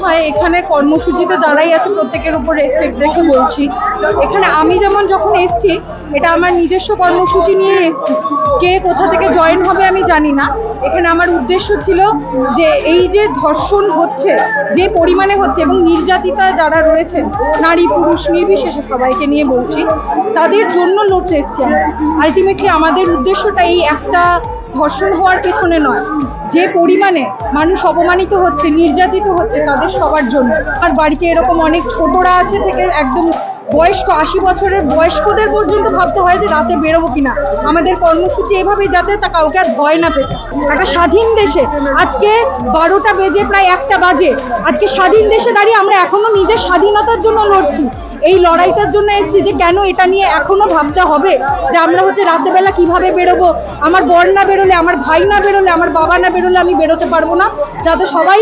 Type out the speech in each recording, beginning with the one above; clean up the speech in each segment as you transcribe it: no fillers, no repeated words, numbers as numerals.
হয় এখানে কর্মসূচিতে যারাই আছে প্রত্যেকের উপর রেসপেক্ট রেখে বলছি। এখানে আমি যেমন যখন এসছি, এটা আমার নিজস্ব কর্মসূচি নিয়ে এসছি, কে কোথা থেকে জয়েন হবে আমি জানি না। এখানে আমার উদ্দেশ্য ছিল যে এই যে ধর্ষণ হচ্ছে, যে পরিমাণে হচ্ছে, এবং নির্যাতিতা যারা রয়েছেন নারী পুরুষ নির্বিশেষে সবাইকে নিয়ে বলছি, তাদের জন্য লড়তে এসছি আমরা। আলটিমেটলি আমাদের উদ্দেশ্যটা এই একটা ধর্ষণ হওয়ার পেছনে নয়, যে পরিমাণে মানুষ অপমানিত হচ্ছে, নির্যাতিত হচ্ছে, তাদের সবার জন্য। আর বাড়িতে এরকম অনেক ছোটরা আছে থেকে একদম বয়স্ক 80 বছরের বয়স্কদের পর্যন্ত ভাবতে হয় যে রাতে বেরোবো কিনা। আমাদের কর্মসূচি এভাবেই যাতে তা কাউকে আর ভয় না পেতে। একটা স্বাধীন দেশে আজকে 12টা বেজে প্রায় 1টা বাজে, আজকে স্বাধীন দেশে দাঁড়িয়ে আমরা এখনো নিজের স্বাধীনতার জন্য লড়ছি। এই লড়াইটার জন্য এসেছি যে কেন এটা নিয়ে এখনো ভাবতে হবে যে আমরা রাতেবেলা কিভাবে বেরোবো, আমার বর না বেরোলে, আমার ভাই না বেরোলে, আমার বাবা না বেরোলে আমি বেরোতে পারবো না। যাতে সবাই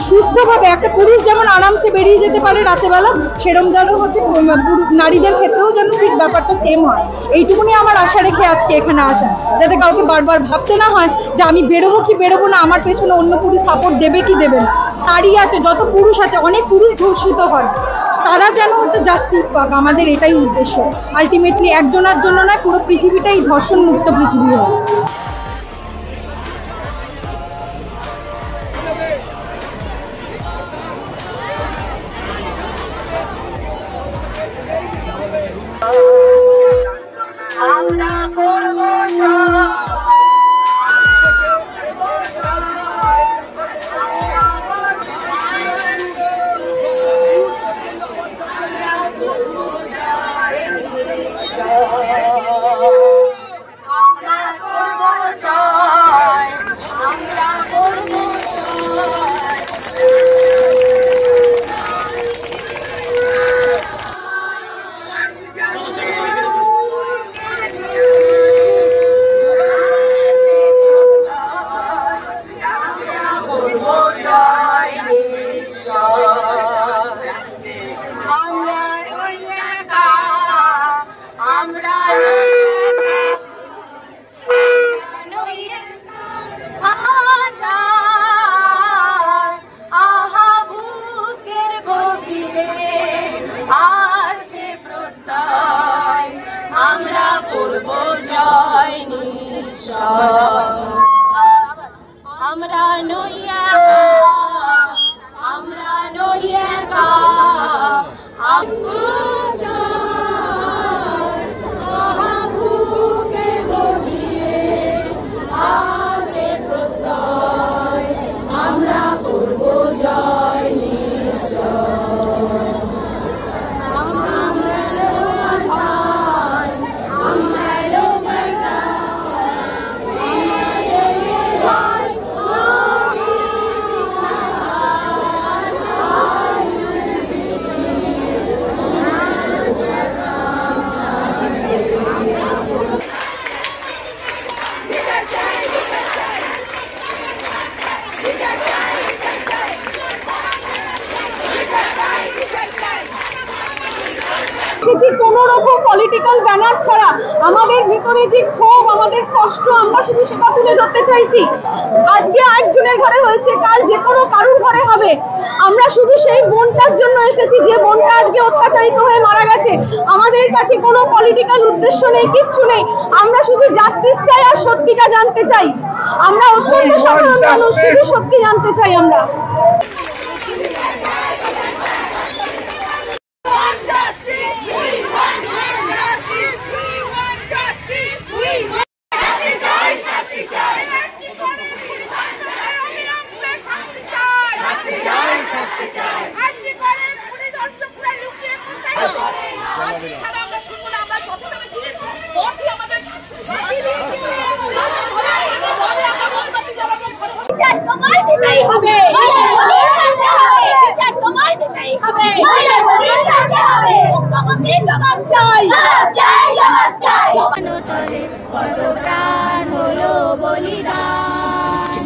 সুস্থভাবে, একটা পুরুষ যেমন আরামসে বেরিয়ে যেতে পারে রাতেবেলা, সেরকম যেন নারীদের ক্ষেত্রেও যেন ঠিক ব্যাপারটা সেম হয়। এইটুকুনি আমার আশা রেখে আজকে এখানে আসা, যাতে কাউকে বারবার ভাবতে না হয় যে আমি বেরোবো কি বেরোবো না, আমার পেছনে অন্য পুরুষ সাপোর্ট দেবে কি দেবে না। নারী আছে, যত পুরুষ আছে, অনেক পুরুষ ধর্ষিত হয়, তারা যেন জাস্টিস পাক, আমাদের এটাই উদ্দেশ্য। আলটিমেটলি একজনের জন্য নয়, পুরো পৃথিবীটাই ধর্ষণ মুক্ত পৃথিবী হয়। কোনো রকম পলিটিক্যাল ব্যানার ছাড়া আমাদের ভিতরে যে ক্ষোভ, আমাদের কষ্ট, আমরা শুধু সেটা তুলে ধরতে চাইছি। আজকে একজনের ঘরে হয়েছে, কাল যে কোনো কারুর ঘরে হবে। আমরা শুধু সেই বোনটার জন্য এসেছি যে বোনটা আজকে অত্যাচারিত হয়ে মারা গেছে। আমাদের কাছে কোনো পলিটিক্যাল উদ্দেশ্য নেই, কিচ্ছু নেই। আমরা শুধু জাস্টিস চাই আর সত্যিটা জানতে চাই। আমরা অত্যন্ত সাধারণ মানুষ, শুধু সত্যি জানতে চাই আমরা। কত প্রাণ হলো বলিদান,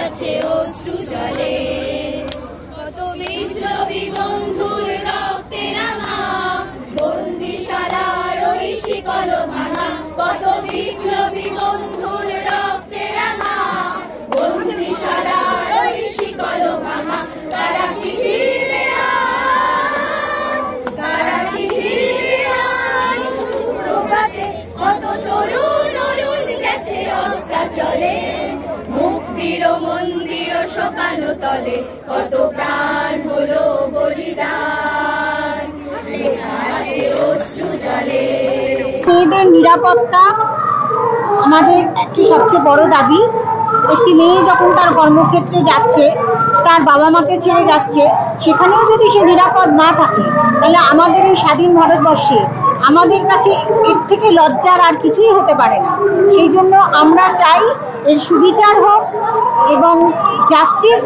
আছে অশ্রু জলে, কত বিপ্লবী বন্ধুর রক্তে রাঙা, বন্দিশালার ওই শিকল ভাঙা, কত বিপ্লবী বন্ধুর রক্তে রাঙা, বন্দিশালার ওই শিকল ভাঙা। কালো তলে কত প্রাণ হলো বলিদান, লেখা আছে অশ্রু জলে। মেয়েদের নিরাপত্তা আমাদের একটি সবচেয়ে বড় দাবি। একটি মেয়ে যখন তার কর্মক্ষেত্রে যাচ্ছে, তার বাবা মাকে ছেড়ে যাচ্ছে, সেখানেও যদি সে নিরাপদ না থাকে, তাহলে আমাদের এই স্বাধীন ভারতবর্ষে আমাদের কাছে এর থেকে লজ্জার আর কিছুই হতে পারে না। সেই জন্য আমরা চাই এর সুবিচার হোক এবং জাস্টিস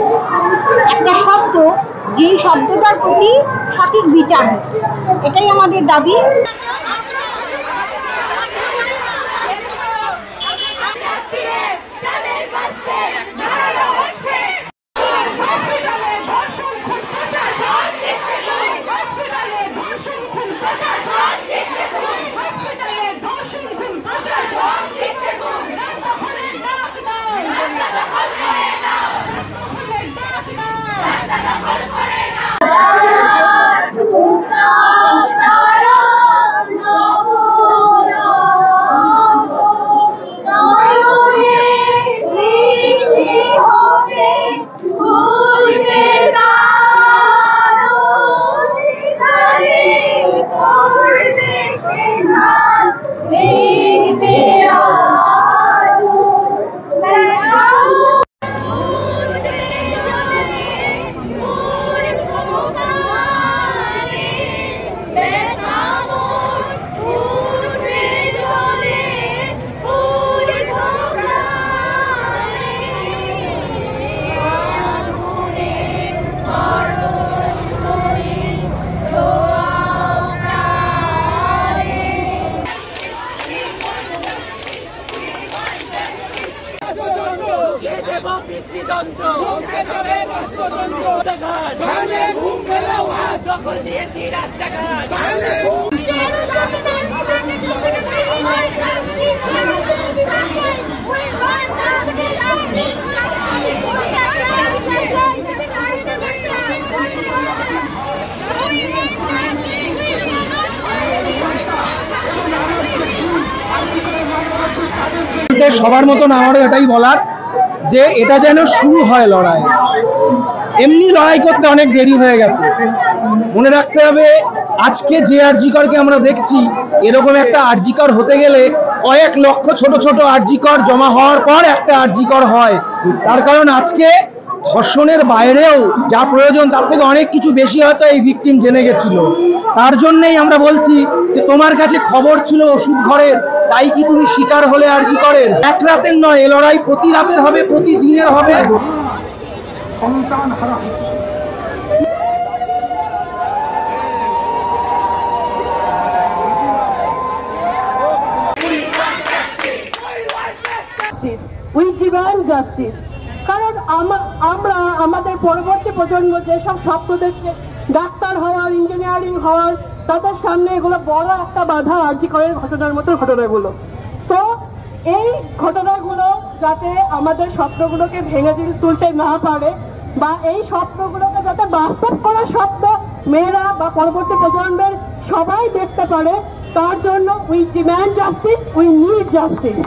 একটা শব্দ, যেই শব্দটার প্রতি সঠিক বিচার হোক, এটাই আমাদের দাবি। দখল দিয়েছি রাস্তাঘাট, সবার মতন আমারও এটাই বলার যে এটা যেন শুরু হয় লড়াই। এমনি লড়াই করতে অনেক দেরি হয়ে গেছে। মনে রাখতে হবে, আজকে যে আরজিকরকে আমরা দেখছি, এরকম একটা আরজিকর হতে গেলে কয়েক লক্ষ ছোট ছোট আরজিকর জমা হওয়ার পর একটা আরজিকর হয়। তার কারণ আজকে ধর্ষণের বাইরেও যা প্রয়োজন তার থেকে অনেক কিছু বেশি হয়তো এই ভিকটিম জেনে গেছিল। তার জন্যই আমরা বলছি যে তোমার কাছে খবর ছিল ওষুধ ঘরের, তাই কি তুমি শিকার হলে আরজিকরের? এক রাতের নয়, এ লড়াই প্রতি রাতের হবে, প্রতিদিনের হবে। সন্তান হারা উই ডিমান্ড জাস্টিস। কারণ আমরা আমাদের পরবর্তী প্রজন্ম যেসব স্বপ্ন দেখছে ডাক্তার হওয়ার, ইঞ্জিনিয়ারিং হওয়ার, তাদের সামনে এগুলো বড় একটা বাধা আরজি করের ঘটনার মতো ঘটনাগুলো। তো এই ঘটনাগুলো যাতে আমাদের স্বপ্নগুলোকে ভেঙে তুলতে না পারে, বা এই স্বপ্নগুলোকে যাতে বাস্তব করার স্বপ্ন মেয়েরা বা পরবর্তী প্রজন্মের সবাই দেখতে পারে, তার জন্য we demand justice, we need justice.